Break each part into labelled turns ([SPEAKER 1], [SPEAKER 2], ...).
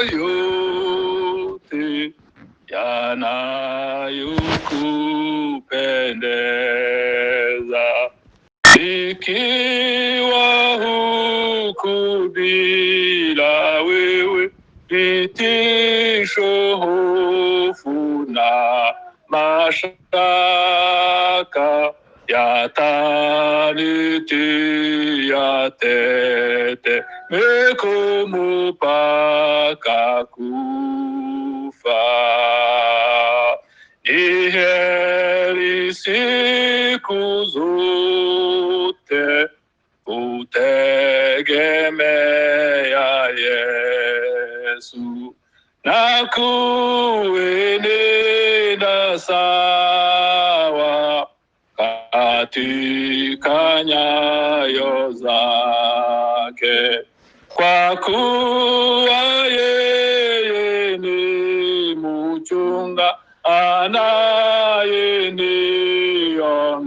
[SPEAKER 1] yote yanayokupendeza. Ikiwa huku bila wewe, vitisho, hofu na mashaka yatanitia tete, meko mpaka kufa. Ni heri siku zote kutegemea Yesu, na kuenenda sawa katika nyayo zake, kwa kuwa yeye ni mchunga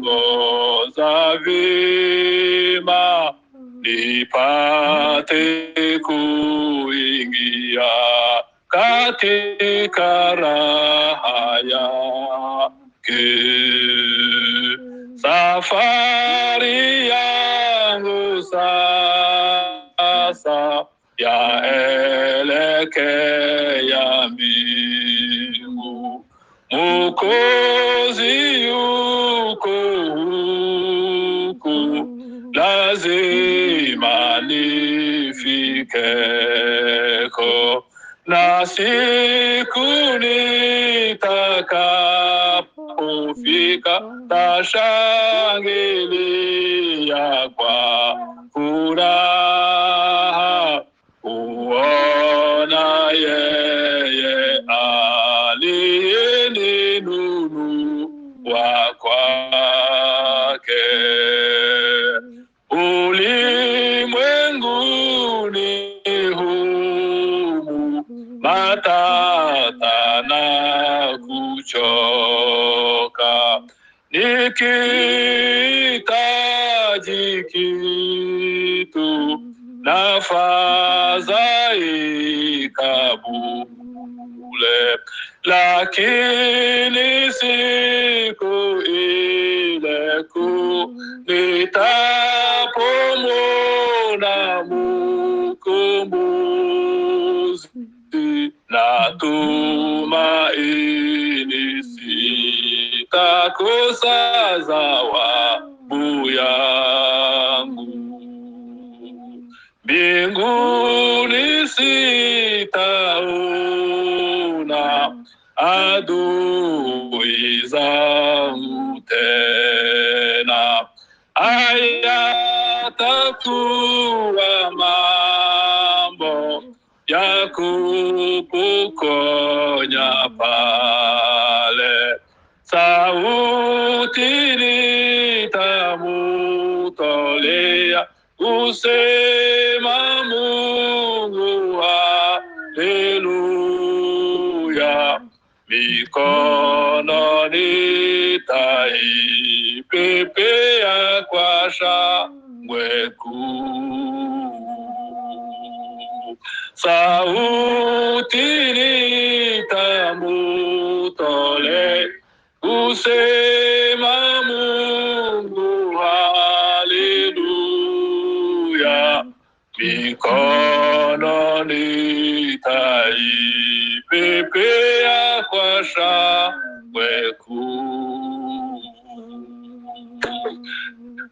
[SPEAKER 1] anayeniongoza vyema, nipate kuingia katika raha yake. Safari yangu sasa yaelekea mbingu, Mwokozi yuko huku, lazima nifikeko, na siku nitakapofika tashangilia kwa furaha, kuona yeye aliyeninunua kwake. Ulimwenguni humu matata na kuchoka, nikihitaji kitu nafadhaika bure, lakini siku ile kuu nitapomwona Mkombozi, natumaini sitakosa zawabu yangu. Mbinguni sitaona adui zangu tena, hayatakuwa mambo ya kupokonya pale. Sauti nitamutolea kusema Mungu haleluya, mikono nitaipepea kwa shangwe kuu. Sauti nitamutolea kusema Mungu haleluya, mikono nitaipepea kwa shangwe kuu.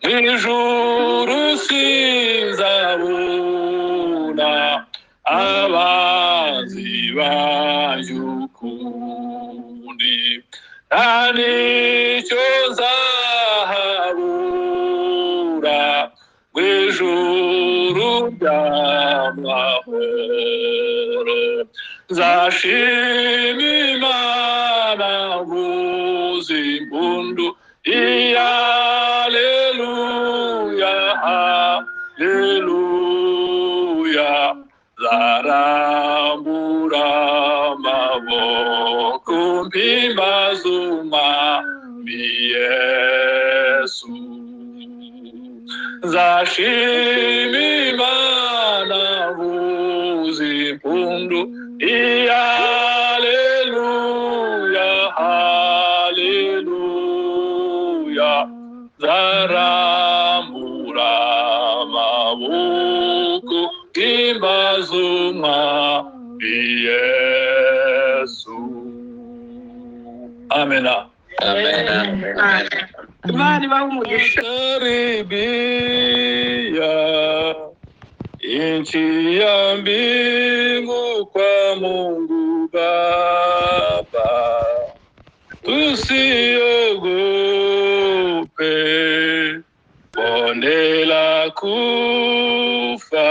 [SPEAKER 1] Ijuru sinzabona abanzi banjukundi, nta nicyo nzahabura mw'ijuru ry'amahoro. Nzashima Imana mvuza impundu, haleluya, haleluya. Zarambura amaboko mpimbaza umwami Yesu. Nzashima Imana mvuza impundu, Hallelujah, hallelujah. Zaramura mabuku kimbazuma Yesu. Amena.
[SPEAKER 2] Amen. Imani baumugisha.
[SPEAKER 1] Karibia nchi ya mbingu kwa Mungu Baba, tusiogope bonde la kufa,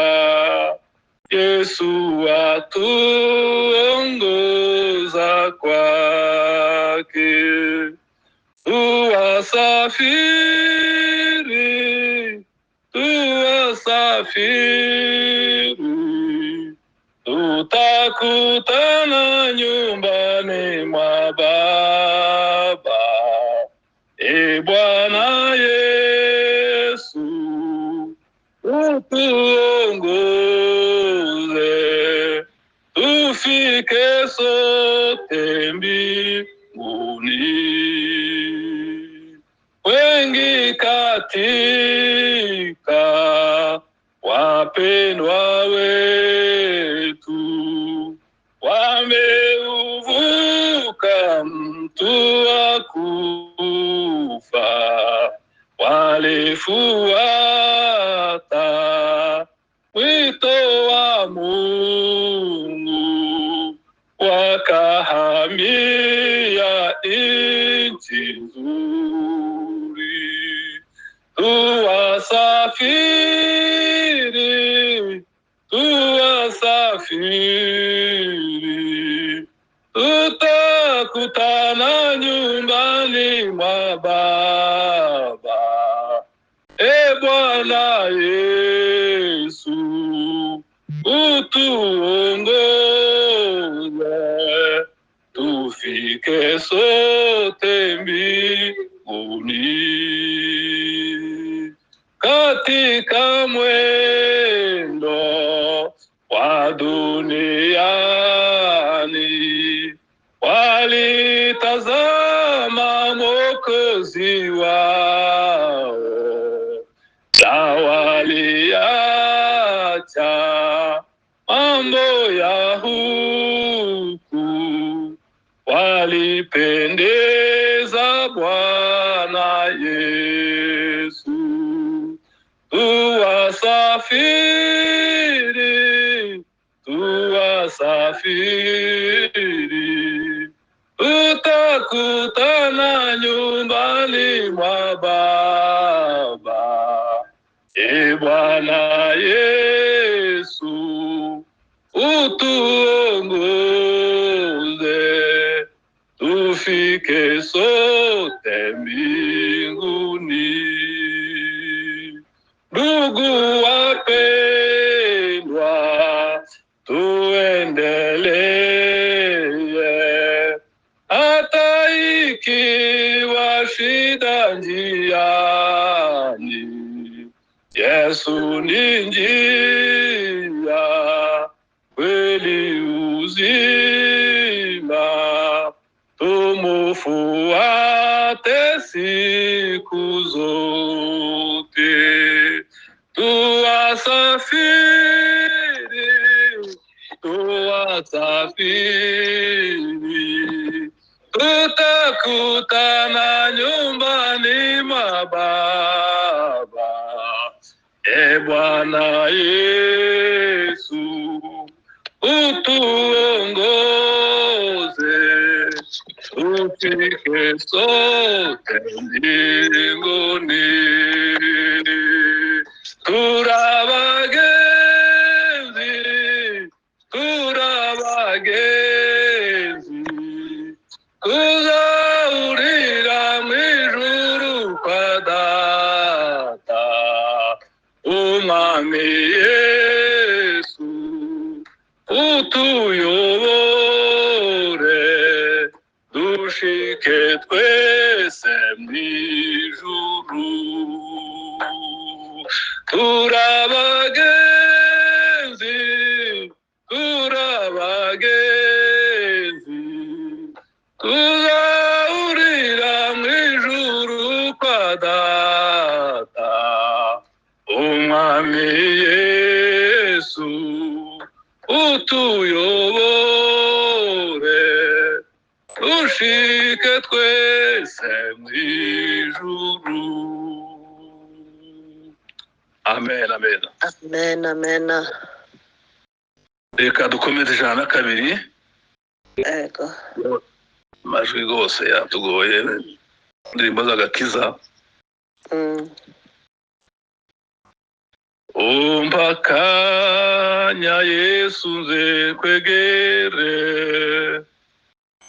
[SPEAKER 1] Yesu atuongoza kwake. Tuwasafiri, tutakutana nyumbani mwa Baba. Bwana Yesu, utuongoze, tufike sote mbinguni. Wengi katika wapendwa wetu wameuvuka mto wa kufa, walifuata wito wa Mungu, wakahamia nchi nzuri. Tuwasafiri, tutakutana nyumbani mwa Baba. Bwana Yesu, utuongoze, tufike sote mbinguni. Katika mwendo wa duniani walitazama Mwokozi wao, na waliacha mambo ya huku, walipendeza Bwana Yesu. Tuwasafiri, tutakutana nyumbani mwa Baba. Bwana Yesu, utuongoze, tufike sote mbinguni. Ndugu wapendwa, tuendelee, hata ikiwa shida njiani. Yesu ni njia, kweli, uzima, tumufuate siku zote. Tuwasafiri, tutakutana nyumbani mwa Baba. Bwana Yesu, utuongoze, tufike sote mbinguni. Turabagenzi, tuzahurira mw'ijuru kwa Data. Umwami Yesu, utuyobore, dushike twese mw'ijuru. Turabagenzi, mwami Yesu utuyobore dushike twese mw'ijuru. Amen, amen.
[SPEAKER 2] Amen, amen.
[SPEAKER 1] Reka dukomeze ijana na kabiri.
[SPEAKER 2] Yego.
[SPEAKER 1] Amajwi rwose yatugoye, indirimbo z'agakiza. Umpa akanya Yesu nze kwegere,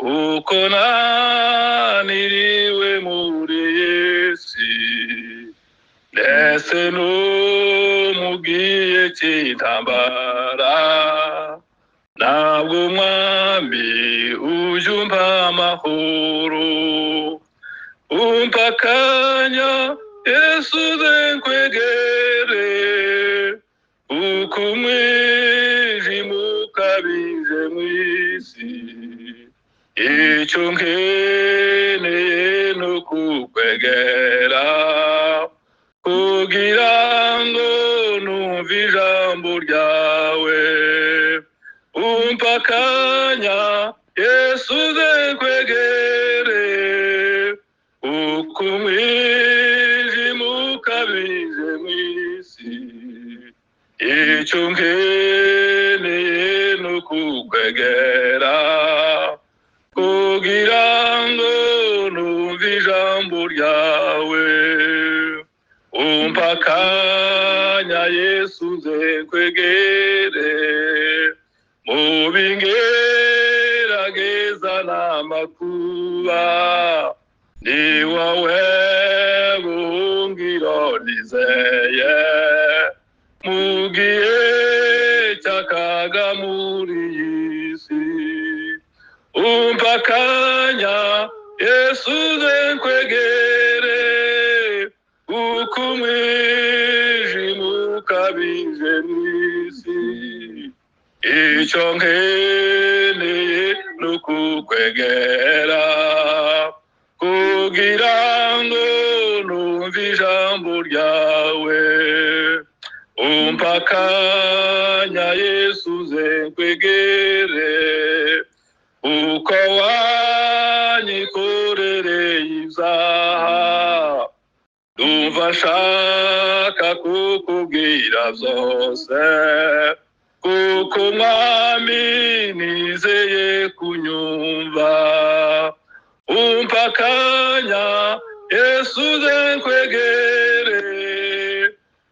[SPEAKER 1] uko naniriwe muri Yesu, ndetse no mu gihe cy'intambara, ntabwo mwami uje umpa amahoro. Umpa akanya Yesu nze nkwegere, uko umwijima ukabije mw'isi, icyo nkeneye ni ukukwegera, kugira ngo numve ijambo ryawe. Umpa akanya Yesu nze nkwegere, uko umwijima ukabije mw'isi, icyo nkeneye ni ukukwegera, kugira ngo numve ijambo ryawe. Umpa akanya Yesu nze nkwegere, mu bingerageza n'amakuba, ni wowe buhungiro nizeye, mu gihe cy'akaga muri iyi si. Umpa akanya Yesu nze nkwegere, uko umwijima ukabije mw'isi, icyo nkeneye ni ukukwegera, kugira ngo numve ijambo ryawe. Umpa akanya Yesu nze nkwegere, uko wanyikorereye ibyaha, ndumva nshaka kukubwira byose, kuko mwami nizeye kunyumva. Umpa akanya Yesu nze nkwegere,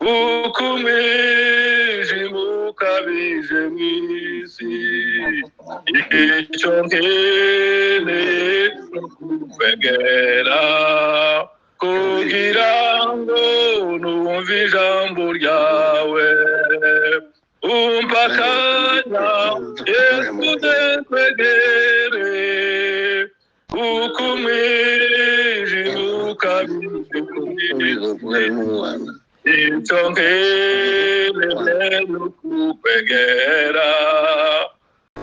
[SPEAKER 1] uko umwijima ukabije mw'isi, icyo nkeneye ni ukukwegera, kugira ngo numve ijambo ryawe. Umpa akanya Yesu nze nkwegere, uko umwijima ukabije mw'isi, icyo nkeneye ni ukukwegera,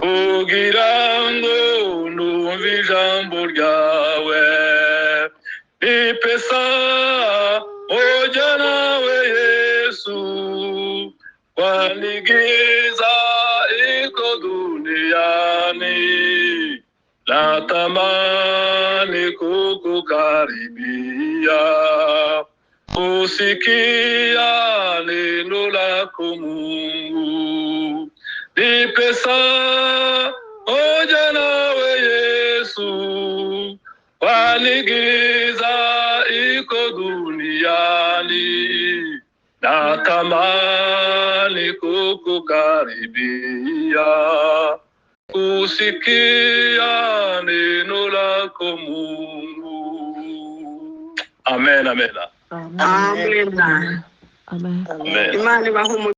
[SPEAKER 1] kugira ngo numve ijambo ryawe. Ni pesa moja nawe Yesu, kwani giza iko duniani, natamani kukukaribia, kusikia neno lako Mungu. Ni pesa moja nawe Yesu, kwani giza iko duniani, natamani kukukaribia, kusikia neno lako Mungu. Amen, amen.
[SPEAKER 2] Amen.
[SPEAKER 3] Amen.
[SPEAKER 1] Amen.
[SPEAKER 2] Imana ibahe